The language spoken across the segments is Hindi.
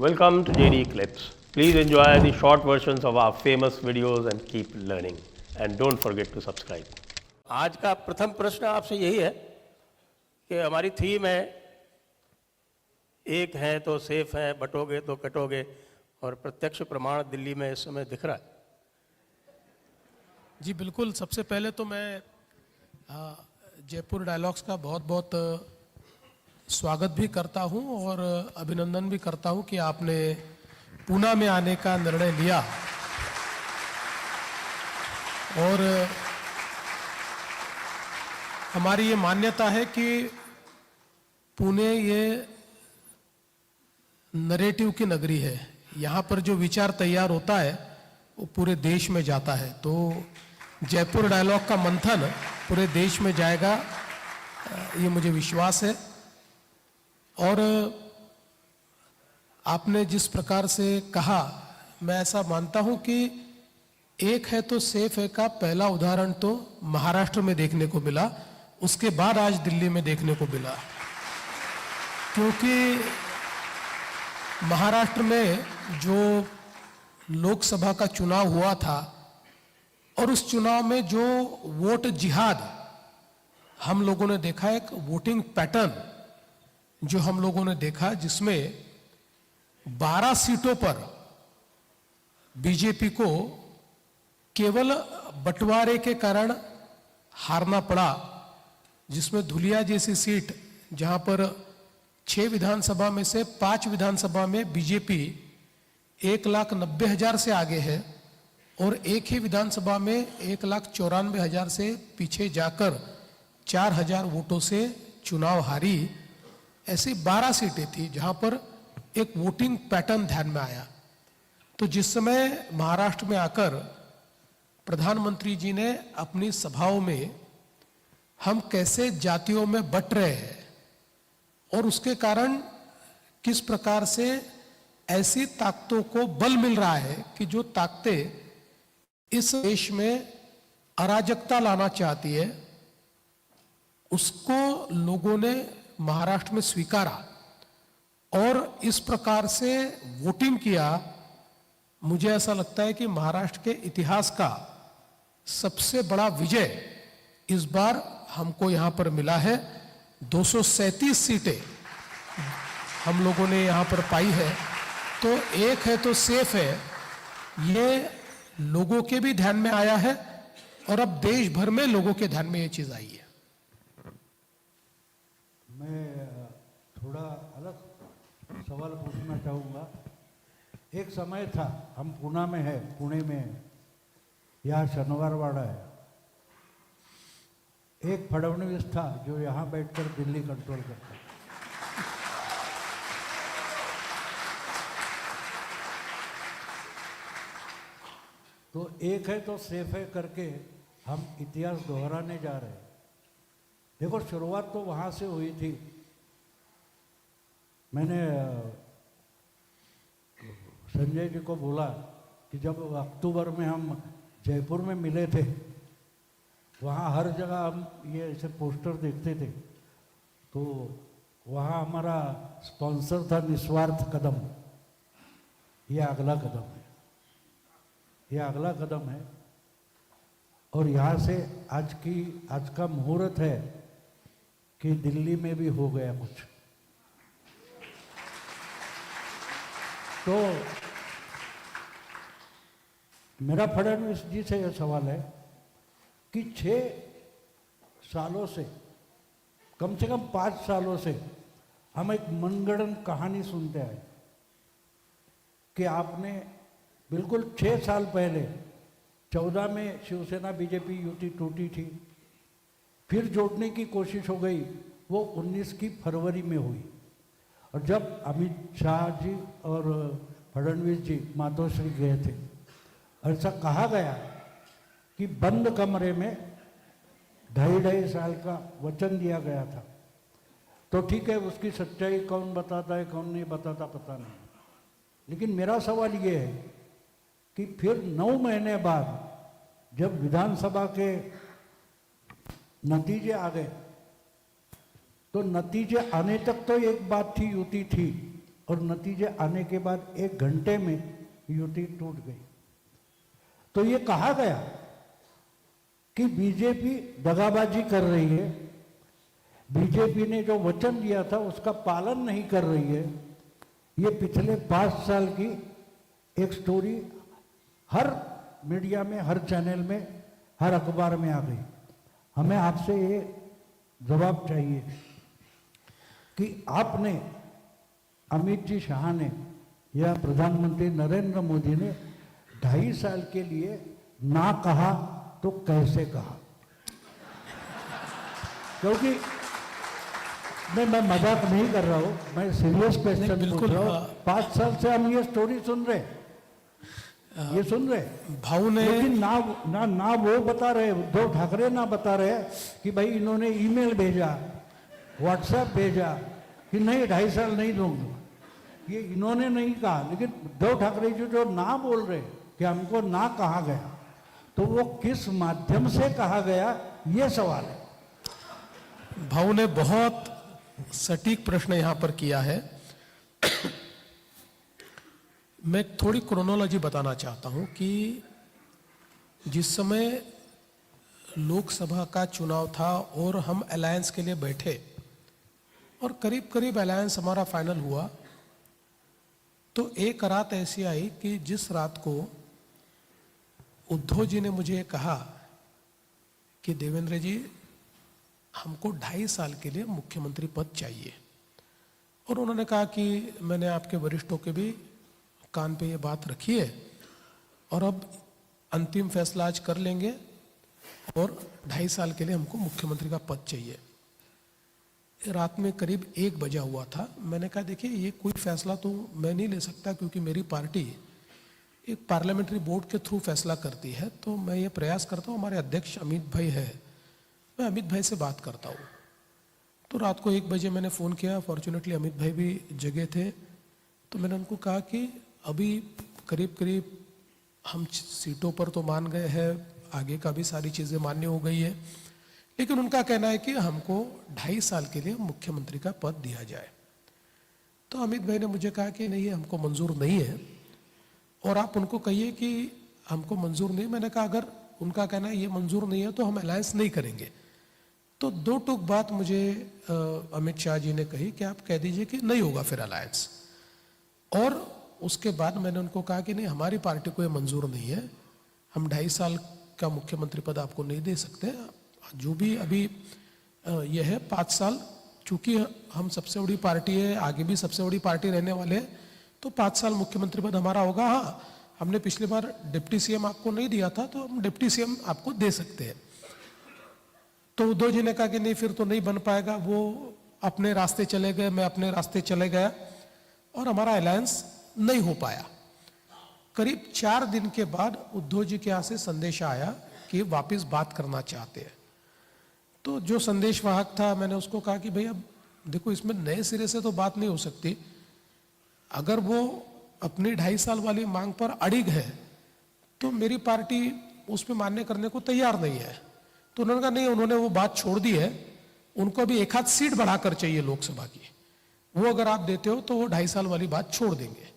Welcome to JD Clips. Please enjoy the short versions of our famous videos and keep learning. And don't forget to subscribe. आज का प्रथम प्रश्न आपसे यही है कि हमारी थीम है एक है तो सेफ है, बटोगे तो कटोगे, और प्रत्यक्ष प्रमाण दिल्ली में इस समय दिख रहा है। जी बिल्कुल। सबसे पहले तो मैं जयपुर डायलॉग्स का बहुत बहुत स्वागत भी करता हूं और अभिनंदन भी करता हूं कि आपने पूना में आने का निर्णय लिया। और हमारी ये मान्यता है कि पुणे ये नरेटिव की नगरी है। यहाँ पर जो विचार तैयार होता है वो पूरे देश में जाता है। तो जयपुर डायलॉग का मंथन पूरे देश में जाएगा, ये मुझे विश्वास है। और आपने जिस प्रकार से कहा, मैं ऐसा मानता हूं कि एक है तो सेफ है का पहला उदाहरण तो महाराष्ट्र में देखने को मिला, उसके बाद आज दिल्ली में देखने को मिला। क्योंकि महाराष्ट्र में जो लोकसभा का चुनाव हुआ था और उस चुनाव में जो वोट जिहाद हम लोगों ने देखा, एक वोटिंग पैटर्न जो हम लोगों ने देखा, जिसमें 12 सीटों पर बीजेपी को केवल बंटवारे के कारण हारना पड़ा, जिसमें धुलिया जैसी सीट जहां पर 6 विधानसभा में से 5 विधानसभा में बीजेपी 1,90,000 से आगे है और एक ही विधानसभा में 1,94,000 से पीछे जाकर 4,000 वोटों से चुनाव हारी। ऐसी 12 सीटें थी जहां पर एक वोटिंग पैटर्न ध्यान में आया। तो जिस समय महाराष्ट्र में आकर प्रधानमंत्री जी ने अपनी सभाओं में हम कैसे जातियों में बंट रहे हैं और उसके कारण किस प्रकार से ऐसी ताकतों को बल मिल रहा है कि जो ताकतें इस देश में अराजकता लाना चाहती है, उसको लोगों ने महाराष्ट्र में स्वीकारा और इस प्रकार से वोटिंग किया। मुझे ऐसा लगता है कि महाराष्ट्र के इतिहास का सबसे बड़ा विजय इस बार हमको यहां पर मिला है। 237 सीटें हम लोगों ने यहां पर पाई है। तो एक है तो सेफ है, ये लोगों के भी ध्यान में आया है और अब देश भर में लोगों के ध्यान में ये चीज आई है। मैं थोड़ा अलग सवाल पूछना चाहूँगा। एक समय था, हम पुणे में है, पुणे में यहाँ शनिवारवाड़ा है, एक फडणवीस था जो यहाँ बैठकर दिल्ली कंट्रोल करता। तो एक है तो सेफ है करके हम इतिहास दोहराने जा रहे हैं। देखो, शुरुआत तो वहाँ से हुई थी। मैंने संजय जी को बोला कि जब अक्टूबर में हम जयपुर में मिले थे, वहाँ हर जगह हम ये ऐसे पोस्टर देखते थे, तो वहाँ हमारा स्पॉन्सर था निस्वार्थ कदम। ये अगला कदम है, ये अगला कदम है। और यहाँ से आज का मुहूर्त है कि दिल्ली में भी हो गया कुछ। तो मेरा फडणवीस जी से यह सवाल है कि 6 सालों से, कम से कम 5 सालों से हम एक मनगढ़ंत कहानी सुनते आए कि आपने बिल्कुल 6 साल पहले 14 में शिवसेना बीजेपी युति टूटी थी, फिर जोड़ने की कोशिश हो गई, वो 19 की फरवरी में हुई। और जब अमित शाह जी और फडणवीस जी मातोश्री गए थे, ऐसा कहा गया कि बंद कमरे में 2.5 साल का वचन दिया गया था। तो ठीक है, उसकी सच्चाई कौन बताता है कौन नहीं बताता पता नहीं, लेकिन मेरा सवाल ये है कि फिर 9 महीने बाद जब विधानसभा के नतीजे आ गए, तो नतीजे आने तक तो एक बात थी, युति थी, और नतीजे आने के बाद 1 घंटे में युति टूट गई। तो ये कहा गया कि बीजेपी दगाबाजी कर रही है, बीजेपी ने जो वचन दिया था उसका पालन नहीं कर रही है। ये पिछले 5 साल की एक स्टोरी हर मीडिया में, हर चैनल में, हर अखबार में आ गई। हमें आपसे ये जवाब चाहिए कि आपने, अमित जी शाह ने या प्रधानमंत्री नरेंद्र मोदी ने 2.5 साल के लिए ना कहा तो कैसे कहा? क्योंकि मैं मजाक नहीं कर रहा हूँ, मैं सीरियस क्वेश्चन पूछ रहा हूँ। 5 साल से हम ये स्टोरी सुन रहे, ये सुन रहे भाऊ ने, लेकिन ना वो बता रहे, उद्धव ठाकरे ना बता रहे कि भाई इन्होंने ईमेल भेजा, व्हाट्सएप भेजा कि नहीं 2.5 साल नहीं दूंगा, ये इन्होंने नहीं कहा। लेकिन उद्धव ठाकरे जी जो ना बोल रहे कि हमको ना कहा गया, तो वो किस माध्यम से कहा गया, ये सवाल है। भाऊ ने बहुत सटीक प्रश्न यहां पर किया है। मैं थोड़ी क्रोनोलॉजी बताना चाहता हूं कि जिस समय लोकसभा का चुनाव था और हम अलायंस के लिए बैठे और करीब करीब अलायंस हमारा फाइनल हुआ, तो एक रात ऐसी आई कि जिस रात को उद्धव जी ने मुझे कहा कि देवेंद्र जी हमको 2.5 साल के लिए मुख्यमंत्री पद चाहिए, और उन्होंने कहा कि मैंने आपके वरिष्ठों के भी कान पे ये बात रखी है और अब अंतिम फैसला आज कर लेंगे और 2.5 साल के लिए हमको मुख्यमंत्री का पद चाहिए। रात में करीब 1 बजा हुआ था। मैंने कहा देखिए ये कोई फैसला तो मैं नहीं ले सकता, क्योंकि मेरी पार्टी एक पार्लियामेंट्री बोर्ड के थ्रू फैसला करती है। तो मैं ये प्रयास करता हूँ, हमारे अध्यक्ष अमित भाई है, मैं अमित भाई से बात करता हूँ। तो रात को 1 बजे मैंने फ़ोन किया, फॉर्चुनेटली अमित भाई भी जगह थे। तो मैंने उनको कहा कि अभी करीब करीब हम सीटों पर तो मान गए हैं, आगे का भी सारी चीज़ें मान्य हो गई है, लेकिन उनका कहना है कि हमको 2.5 साल के लिए मुख्यमंत्री का पद दिया जाए। तो अमित भाई ने मुझे कहा कि नहीं, ये हमको मंजूर नहीं है और आप उनको कहिए कि हमको मंजूर नहीं। मैंने कहा अगर उनका कहना है ये मंजूर नहीं है तो हम अलायंस नहीं करेंगे। तो 2 टूक बात मुझे अमित शाह जी ने कही कि आप कह दीजिए कि नहीं होगा फिर अलायंस। और उसके बाद मैंने उनको कहा कि नहीं, हमारी पार्टी को ये मंजूर नहीं है, हम 2.5 साल का मुख्यमंत्री पद आपको नहीं दे सकते। जो भी अभी यह है 5 साल, चूंकि हम सबसे बड़ी पार्टी है, आगे भी सबसे बड़ी पार्टी रहने वाले हैं, तो 5 साल मुख्यमंत्री पद हमारा होगा। हाँ, हमने पिछली बार डिप्टी सीएम आपको नहीं दिया था, तो हम डिप्टी सीएम आपको दे सकते हैं। तो उद्धव जी ने कहा कि नहीं, फिर तो नहीं बन पाएगा। वो अपने रास्ते चले गए, मैं अपने रास्ते चले गया और हमारा अलायंस नहीं हो पाया। करीब 4 दिन के बाद उद्धव जी के यहाँ से संदेश आया कि वापस बात करना चाहते हैं। तो जो संदेशवाहक था, मैंने उसको कहा कि भाई अब देखो, इसमें नए सिरे से तो बात नहीं हो सकती। अगर वो अपनी 2.5 साल वाली मांग पर अड़िग है तो मेरी पार्टी उस पर मान्य करने को तैयार नहीं है। तो उन्होंने कहा नहीं, उन्होंने वो बात छोड़ दी है, उनको अभी 1 आध सीट बढ़ाकर चाहिए लोकसभा की, वो अगर आप देते हो तो वो 2.5 साल वाली बात छोड़ देंगे।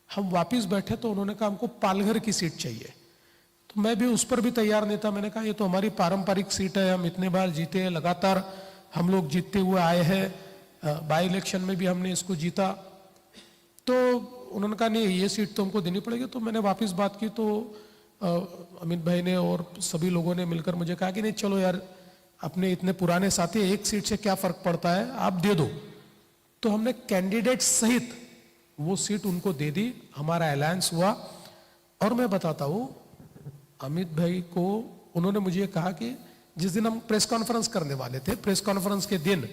हम वापिस बैठे तो उन्होंने कहा हमको पालघर की सीट चाहिए। तो मैं भी उस पर भी तैयार नहीं था। मैंने कहा ये तो हमारी पारंपरिक सीट है, हम इतने बार जीते हैं, लगातार हम लोग जीतते हुए आए हैं, बाई इलेक्शन में भी हमने इसको जीता। तो उन्होंने कहा नहीं, ये सीट तो हमको देनी पड़ेगी। तो मैंने वापस बात की तो अमित भाई ने और सभी लोगों ने मिलकर मुझे कहा कि नहीं चलो यार, अपने इतने पुराने साथी, 1 सीट से क्या फर्क पड़ता है, आप दे दो। तो हमने कैंडिडेट सहित वो सीट उनको दे दी, हमारा अलायंस हुआ। और मैं बताता हूँ अमित भाई को, उन्होंने मुझे कहा कि जिस दिन हम प्रेस कॉन्फ्रेंस करने वाले थे, प्रेस कॉन्फ्रेंस के दिन,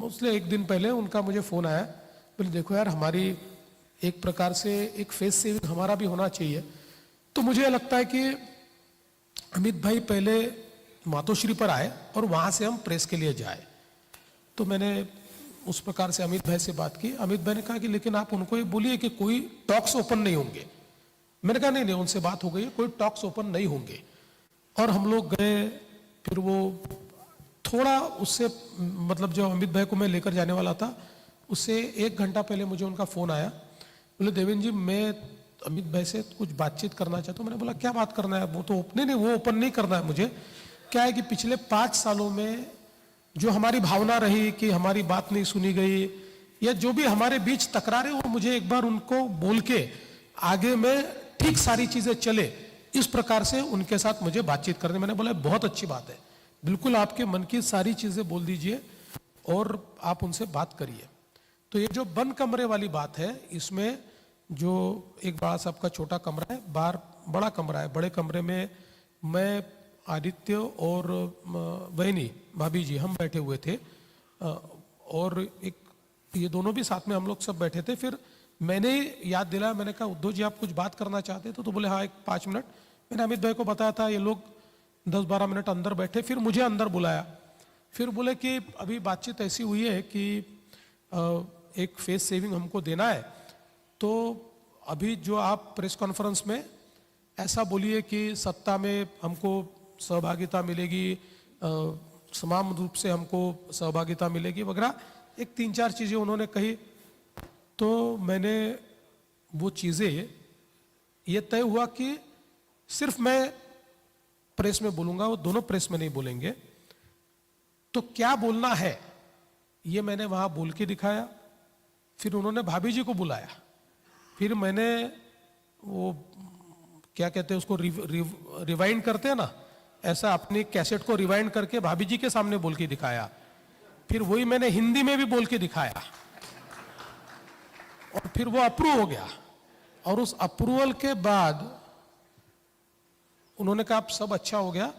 उससे 1 दिन पहले उनका मुझे फोन आया, बोले देखो यार, हमारी एक प्रकार से एक फेस सेविंग हमारा भी होना चाहिए। तो मुझे लगता है कि अमित भाई पहले मातोश्री पर आए और वहां से हम प्रेस के लिए जाए। तो मैंने उस प्रकार से अमित भाई से बात की। अमित भाई ने कहा कि लेकिन आप उनको ये बोलिए कि कोई टॉक्स ओपन नहीं होंगे। मैंने कहा नहीं नहीं, उनसे बात हो गई है, कोई टॉक्स ओपन नहीं होंगे। और हम लोग गए, फिर वो थोड़ा उससे मतलब जो अमित भाई को मैं लेकर जाने वाला था, उससे 1 घंटा पहले मुझे उनका फ़ोन आया, बोले देवेंद्र जी मैं अमित भाई से कुछ बातचीत करना चाहता हूँ। मैंने बोला क्या बात करना है? वो तो वो ओपन नहीं करना है मुझे। क्या है कि पिछले 5 सालों में जो हमारी भावना रही कि हमारी बात नहीं सुनी गई या जो भी हमारे बीच तकरारें, वो मुझे एक बार उनको बोल के आगे में ठीक सारी चीजें चले, इस प्रकार से उनके साथ मुझे बातचीत करनी। मैंने बोला बहुत अच्छी बात है, बिल्कुल आपके मन की सारी चीजें बोल दीजिए और आप उनसे बात करिए। तो ये जो बंद कमरे वाली बात है, इसमें जो एक बड़ा सा आपका छोटा कमरा है, बाहर बड़ा कमरा है, बड़े कमरे में मैं, आदित्य और बहनी भाभी जी हम बैठे हुए थे, और एक ये दोनों भी साथ में हम लोग सब बैठे थे। फिर मैंने याद दिलाया, मैंने कहा उद्धव जी आप कुछ बात करना चाहते तो बोले हाँ 5 मिनट। मैंने अमित भाई को बताया था, ये लोग 10-12 मिनट अंदर बैठे, फिर मुझे अंदर बुलाया। फिर बोले कि अभी बातचीत ऐसी हुई है कि एक फेस सेविंग हमको देना है, तो अभी जो आप प्रेस कॉन्फ्रेंस में ऐसा बोलिए कि सत्ता में हमको सहभागिता मिलेगी, समान रूप से हमको सहभागिता मिलेगी वगैरह, एक 3-4 चीज़ें उन्होंने कही। तो मैंने वो चीज़ें, ये तय हुआ कि सिर्फ मैं प्रेस में बोलूँगा, वो दोनों प्रेस में नहीं बोलेंगे। तो क्या बोलना है ये मैंने वहाँ बोल के दिखाया। फिर उन्होंने भाभी जी को बुलाया, फिर मैंने वो क्या कहते हैं उसको रिवाइंड करते हैं ना, ऐसा अपनी कैसेट को रिवाइंड करके भाभी जी के सामने बोल के दिखाया। फिर वही मैंने हिंदी में भी बोल के दिखाया और फिर वो अप्रूव हो गया। और उस अप्रूवल के बाद उन्होंने कहा अब सब अच्छा हो गया,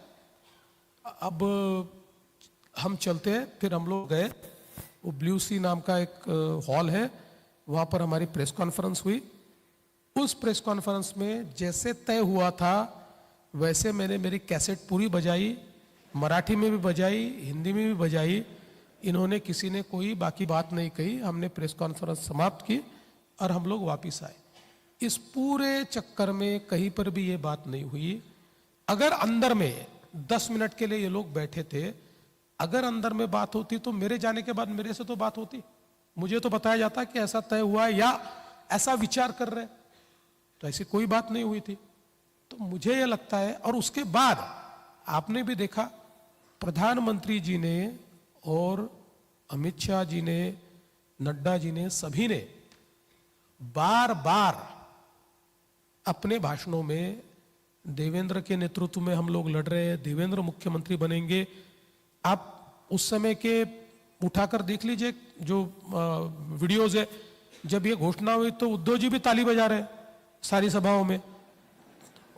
अब हम चलते हैं। फिर हम लोग गए, वो ब्लू सी नाम का एक हॉल है, वहाँ पर हमारी प्रेस कॉन्फ्रेंस हुई। उस प्रेस कॉन्फ्रेंस में जैसे तय हुआ था वैसे मैंने मेरी कैसेट पूरी बजाई, मराठी में भी बजाई, हिंदी में भी बजाई। इन्होंने किसी ने कोई बाकी बात नहीं कही। हमने प्रेस कॉन्फ्रेंस समाप्त की और हम लोग वापस आए। इस पूरे चक्कर में कहीं पर भी ये बात नहीं हुई। अगर अंदर में 10 मिनट के लिए ये लोग बैठे थे, अगर अंदर में बात होती तो मेरे जाने के बाद मेरे से तो बात होती, मुझे तो बताया जाता कि ऐसा तय हुआ है या ऐसा विचार कर रहे, तो ऐसी कोई बात नहीं हुई थी। तो मुझे ये लगता है, और उसके बाद आपने भी देखा प्रधानमंत्री जी ने और अमित शाह जी ने, नड्डा जी ने, सभी ने बार बार अपने भाषणों में देवेंद्र के नेतृत्व में हम लोग लड़ रहे हैं, देवेंद्र मुख्यमंत्री बनेंगे। आप उस समय के उठाकर देख लीजिए जो वीडियोज है, जब ये घोषणा हुई तो उद्धव जी भी ताली बजा रहे सारी सभाओं में,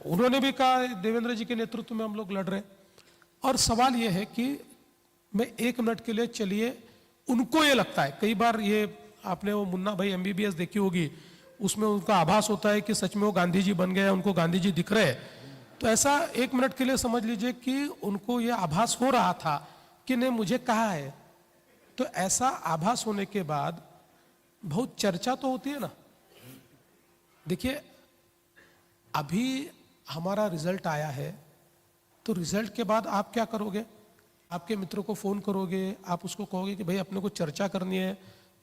उन्होंने भी कहा देवेंद्र जी के नेतृत्व में हम लोग लड़ रहे हैं। और सवाल ये है कि मैं 1 मिनट के लिए, चलिए उनको ये लगता है, कई बार ये आपने वो मुन्ना भाई MBBS देखी होगी, उसमें उनका आभास होता है कि सच में वो गांधी जी बन गए, उनको गांधी जी दिख रहे हैं। तो ऐसा 1 मिनट के लिए समझ लीजिए कि उनको ये आभास हो रहा था कि नहीं मुझे कहा है। तो ऐसा आभास होने के बाद बहुत चर्चा तो होती है ना। देखिए अभी हमारा रिजल्ट आया है, तो रिजल्ट के बाद आप क्या करोगे? आपके मित्रों को फोन करोगे, आप उसको कहोगे कि भाई अपने को चर्चा करनी है,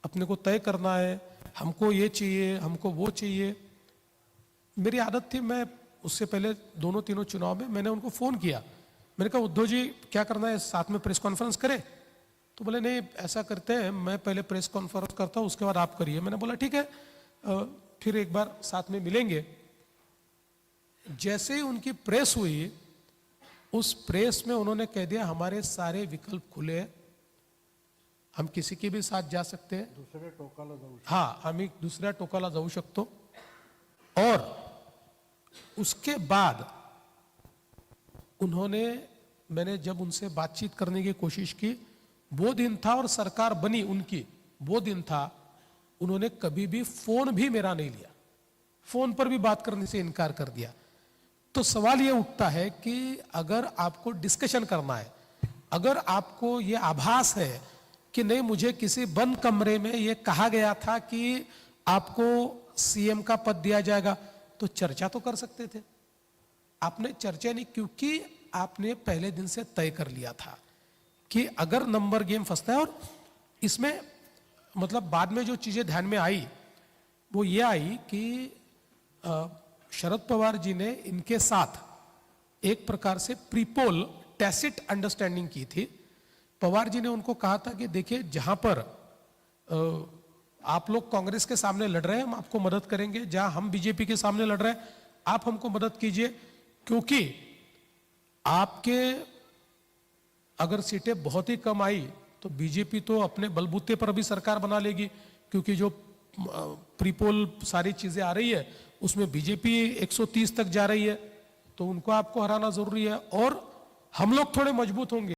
अपने को तय करना है, हमको ये चाहिए, हमको वो चाहिए। मेरी आदत थी, मैं उससे पहले 2-3 चुनाव में मैंने उनको फोन किया, मैंने कहा उद्धव जी क्या करना है, साथ में प्रेस कॉन्फ्रेंस करें? तो बोले नहीं ऐसा करते हैं, मैं पहले प्रेस कॉन्फ्रेंस करता हूँ उसके बाद आप करिए। मैंने बोला ठीक है, फिर एक बार साथ में मिलेंगे। जैसे ही उनकी प्रेस हुई, उस प्रेस में उन्होंने कह दिया हमारे सारे विकल्प खुले हैं, हम किसी के भी साथ जा सकते हैं, दुसऱ्या टोकाला जाऊ हाँ आम्ही दुसऱ्या टोकाला जाऊ शकतो। और उसके बाद उन्होंने, मैंने जब उनसे बातचीत करने की कोशिश की, वो दिन था और सरकार बनी उनकी, वो दिन था, उन्होंने कभी भी फोन भी मेरा नहीं लिया, फोन पर भी बात करने से इनकार कर दिया। तो सवाल ये उठता है कि अगर आपको डिस्कशन करना है, अगर आपको ये आभास है कि नहीं मुझे किसी बंद कमरे में ये कहा गया था कि आपको CM का पद दिया जाएगा, तो चर्चा तो कर सकते थे। आपने चर्चा नहीं, क्योंकि आपने पहले दिन से तय कर लिया था कि अगर नंबर गेम फंसता है। और इसमें मतलब बाद में जो चीजें ध्यान में आई वो ये आई कि शरद पवार जी ने इनके साथ एक प्रकार से प्रीपोल टैसिट अंडरस्टैंडिंग की थी। पवार जी ने उनको कहा था कि देखिए जहां पर आप लोग कांग्रेस के सामने लड़ रहे हैं हम आपको मदद करेंगे, जहां हम बीजेपी के सामने लड़ रहे हैं आप हमको मदद कीजिए, क्योंकि आपके अगर सीटें बहुत ही कम आई तो बीजेपी तो अपने बलबूते पर भी सरकार बना लेगी, क्योंकि जो प्रीपोल सारी चीजें आ रही है उसमें बीजेपी 130 तक जा रही है, तो उनको आपको हराना जरूरी है और हम लोग थोड़े मजबूत होंगे।